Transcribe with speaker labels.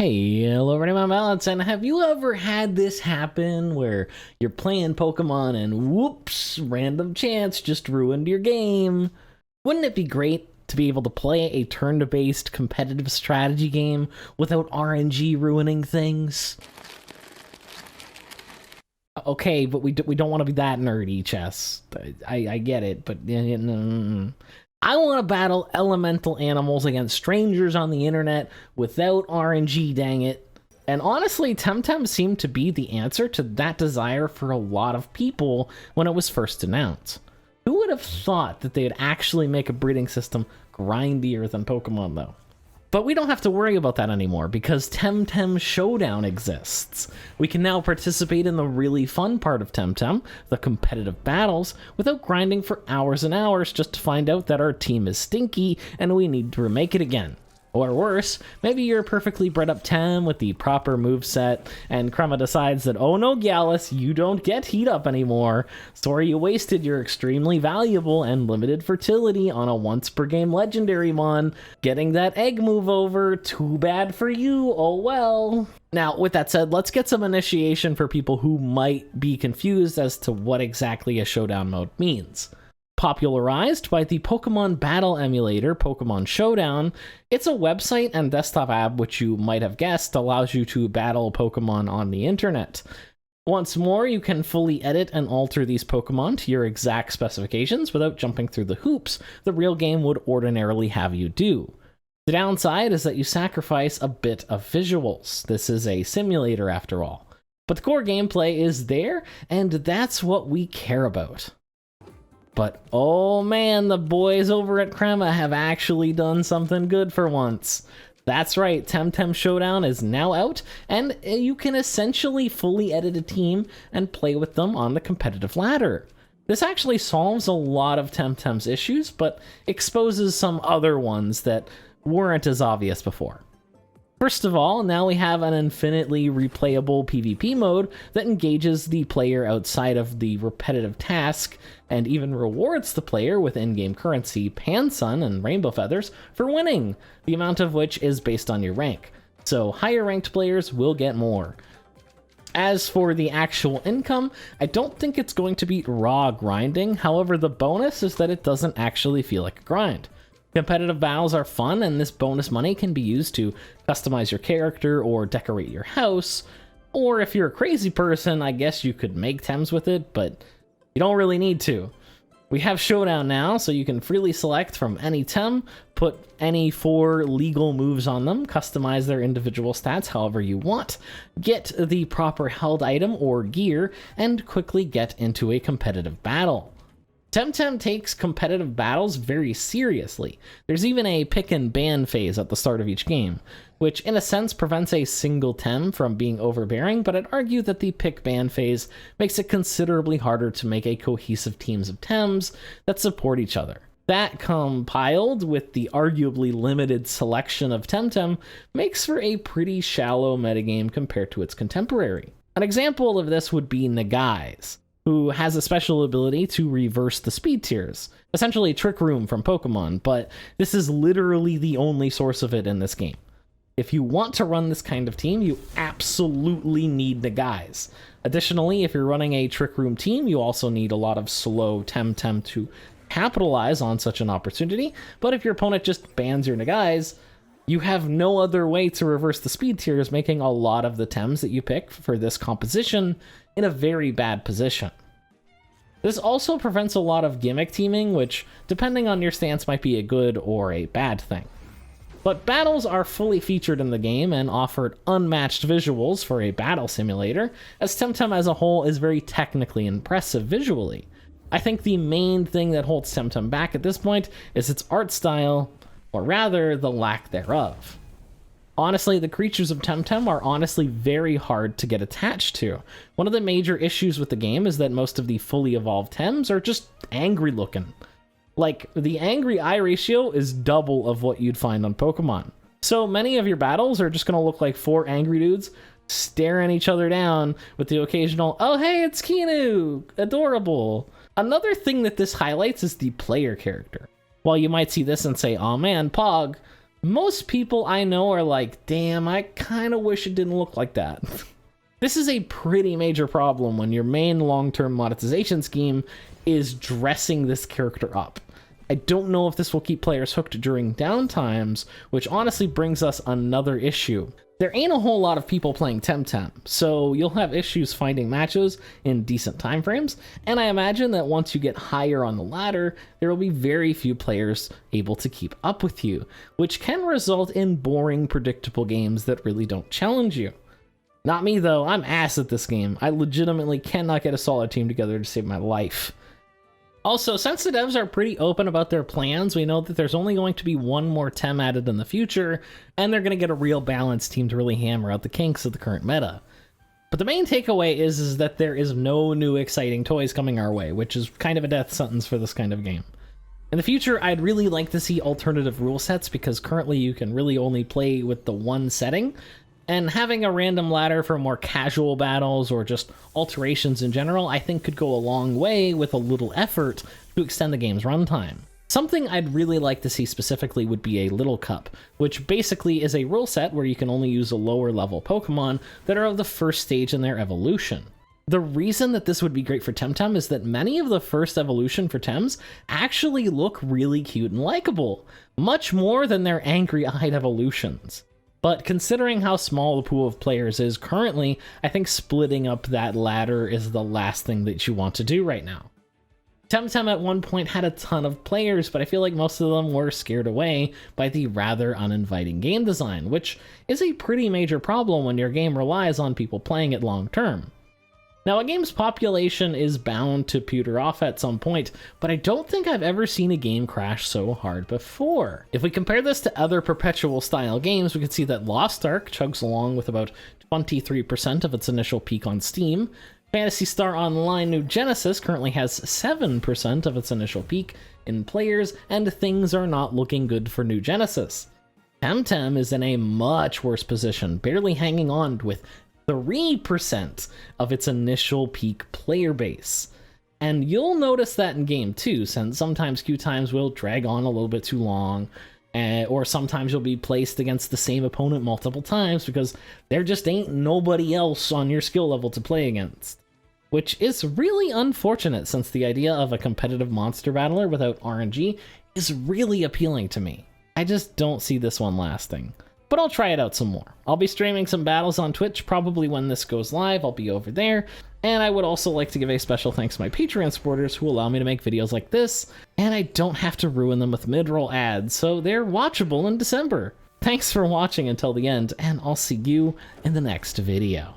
Speaker 1: Hey, hello everybody, my balance, and have you ever had this happen where you're playing Pokemon and whoops, random chance just ruined your game? Wouldn't it be great to be able to play a turn-based competitive strategy game without RNG ruining things? Okay, but we don't want to be that nerdy, Chess. I get it, but I want to battle elemental animals against strangers on the internet without RNG, dang it. And honestly, Temtem seemed to be the answer to that desire for a lot of people when it was first announced. Who would have thought that they'd actually make a breeding system grindier than Pokemon, though? But we don't have to worry about that anymore because Temtem Showdown exists. We can now participate in the really fun part of Temtem, the competitive battles, without grinding for hours and hours just to find out that our team is stinky and we need to remake it again. Or worse, maybe you're a perfectly bred up Tem with the proper moveset, and Crema decides that, oh no, Gallus, you don't get heat up anymore. Sorry you wasted your extremely valuable and limited fertility on a once per game legendary mon. Getting that egg move over, too bad for you, oh well. Now, with that said, let's get some initiation for people who might be confused as to what exactly a showdown mode means. Popularized by the Pokemon battle emulator Pokemon Showdown, it's a website and desktop app which you might have guessed allows you to battle Pokemon on the internet. Once more, you can fully edit and alter these Pokemon to your exact specifications without jumping through the hoops the real game would ordinarily have you do. The downside is that you sacrifice a bit of visuals. This is a simulator after all. But the core gameplay is there, and that's what we care about. But oh man, the boys over at Crema have actually done something good for once. That's right, Temtem Showdown is now out, and you can essentially fully edit a team and play with them on the competitive ladder. This actually solves a lot of Temtem's issues, but exposes some other ones that weren't as obvious before. First of all, now we have an infinitely replayable PvP mode that engages the player outside of the repetitive task and even rewards the player with in-game currency, Pansun and Rainbow Feathers, for winning, the amount of which is based on your rank. So higher ranked players will get more. As for the actual income, I don't think it's going to beat raw grinding, however the bonus is that it doesn't actually feel like a grind. Competitive battles are fun, and this bonus money can be used to customize your character or decorate your house, or if you're a crazy person, I guess you could make Tems with it, but you don't really need to. We have Showdown now, so you can freely select from any Tem, put any 4 legal moves on them, customize their individual stats however you want, get the proper held item or gear, and quickly get into a competitive battle. Temtem takes competitive battles very seriously. There's even a pick and ban phase at the start of each game, which in a sense prevents a single Tem from being overbearing, but I'd argue that the pick-ban phase makes it considerably harder to make a cohesive teams of Tems that support each other. That, compiled with the arguably limited selection of Temtem, makes for a pretty shallow metagame compared to its contemporary. An example of this would be Nagai's, who has a special ability to reverse the speed tiers, essentially Trick Room from Pokemon, but this is literally the only source of it in this game. If you want to run this kind of team, you absolutely need Nagai's. Additionally, if you're running a Trick Room team, you also need a lot of slow Temtem to capitalize on such an opportunity, but if your opponent just bans your Nagai's, you have no other way to reverse the speed tiers, making a lot of the Tems that you pick for this composition in a very bad position. This also prevents a lot of gimmick teaming, which, depending on your stance, might be a good or a bad thing. But battles are fully featured in the game and offered unmatched visuals for a battle simulator, as Temtem as a whole is very technically impressive visually. I think the main thing that holds Temtem back at this point is its art style, or rather, the lack thereof. Honestly, the creatures of Temtem are honestly very hard to get attached to. One of the major issues with the game is that most of the fully evolved Tems are just angry looking. Like, the angry eye ratio is double of what you'd find on Pokemon. So many of your battles are just going to look like 4 angry dudes staring each other down with the occasional, oh hey, it's Kinu, adorable. Another thing that this highlights is the player character. While you might see this and say, oh man, Pog, Most people I know are like, damn, I kind of wish it didn't look like that. This is a pretty major problem when your main long-term monetization scheme is dressing this character up. I don't know if this will keep players hooked during downtimes, which honestly brings us another issue. There ain't a whole lot of people playing Temtem, so you'll have issues finding matches in decent time frames, and I imagine that once you get higher on the ladder, there will be very few players able to keep up with you, which can result in boring, predictable games that really don't challenge you. Not me though, I'm ass at this game. I legitimately cannot get a solid team together to save my life. Also, since the devs are pretty open about their plans, we know that there's only going to be one more Tem added in the future, and they're going to get a real balanced team to really hammer out the kinks of the current meta. But the main takeaway is that there is no new exciting toys coming our way, which is kind of a death sentence for this kind of game. In the future, I'd really like to see alternative rule sets, because currently you can really only play with the one setting, and having a random ladder for more casual battles or just alterations in general, I think could go a long way with a little effort to extend the game's runtime. Something I'd really like to see specifically would be a Little Cup, which basically is a rule set where you can only use a lower level Pokemon that are of the first stage in their evolution. The reason that this would be great for Temtem is that many of the first evolution for Tems actually look really cute and likable, much more than their angry-eyed evolutions. But considering how small the pool of players is currently, I think splitting up that ladder is the last thing that you want to do right now. Temtem at one point had a ton of players, but I feel like most of them were scared away by the rather uninviting game design, which is a pretty major problem when your game relies on people playing it long term. Now, a game's population is bound to peter off at some point, but I don't think I've ever seen a game crash so hard before. If we compare this to other perpetual-style games, we can see that Lost Ark chugs along with about 23% of its initial peak on Steam. Phantasy Star Online New Genesis currently has 7% of its initial peak in players, and things are not looking good for New Genesis. Temtem is in a much worse position, barely hanging on with 3% of its initial peak player base. And you'll notice that in game too, since sometimes queue times will drag on a little bit too long, or sometimes you'll be placed against the same opponent multiple times because there just ain't nobody else on your skill level to play against. Which is really unfortunate, since the idea of a competitive monster battler without RNG is really appealing to me. I just don't see this one lasting. But I'll try it out some more. I'll be streaming some battles on Twitch probably when this goes live. I'll be over there. And I would also like to give a special thanks to my Patreon supporters who allow me to make videos like this, and I don't have to ruin them with mid-roll ads, so they're watchable in December. Thanks for watching until the end, and I'll see you in the next video.